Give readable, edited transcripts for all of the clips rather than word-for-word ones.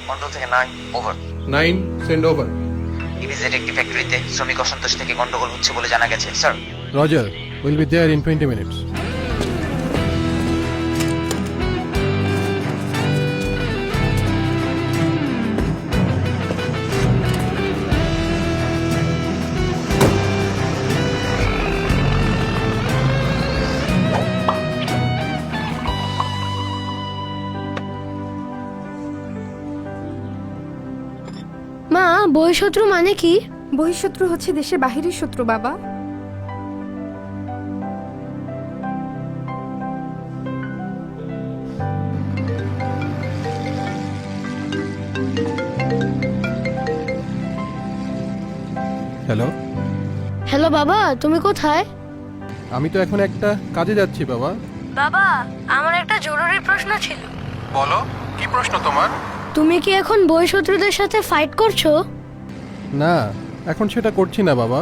Control থেকে 9 over. 9 send over. Immediate একটি ফ্যাক্টরিতে শ্রমিক অসন্তোষ থেকে গন্ডগোল হচ্ছে বলে জানা গেছে sir. Roger, will be there in 20 minutes. মা, বহিঃশত্রু মানে কি? বহিঃশত্রু হচ্ছে দেশের বাহিরের শত্রু বাবা। হ্যালো, হ্যালো বাবা, তুমি কোথায়? আমি তো এখন একটা কাজে যাচ্ছি বাবা। বাবা, আমার একটা জরুরি প্রশ্ন ছিল। বলো, কি প্রশ্ন তোমার? তুমি কি এখন বহিঃশত্রুদের সাথে ফাইট করছো? না, এখন সেটা করছি না বাবা।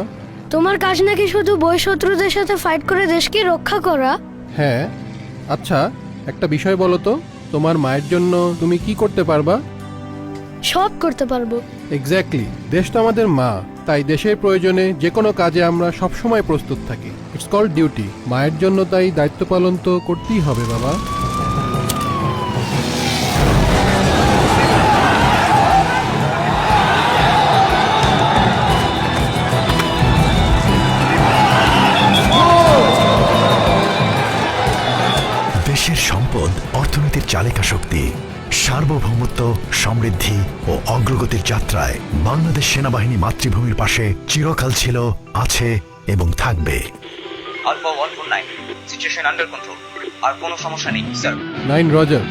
তোমার কাজ নাকি শুধু বহিঃশত্রুদের সাথে ফাইট করে দেশকে রক্ষা করা? হ্যাঁ, আচ্ছা একটা বিষয় বলো তো, তোমার মায়ের জন্য তুমি কি করতে পারবা? সব করতে পারবো। এক্স্যাক্টলি, দেশ তো আমাদের মা, তাই দেশের প্রয়োজনে যে কোনো কাজে আমরা সবসময় প্রস্তুত থাকি। It's called duty. মায়ের জন্য তাই দায়িত্ব পালন তো করতেই হবে বাবা। দেশের সম্পদ অর্থনীতির চালিকা শক্তি। সার্বভৌমত্ব, সমৃদ্ধি ও অগ্রগতির যাত্রায় বাংলাদেশ সেনাবাহিনী মাতৃভূমির পাশে চিরকাল ছিল, আছে এবং থাকবে। Alpha 149 situation under control. আর কোনো সমস্যা নেই স্যার। 9 রজার।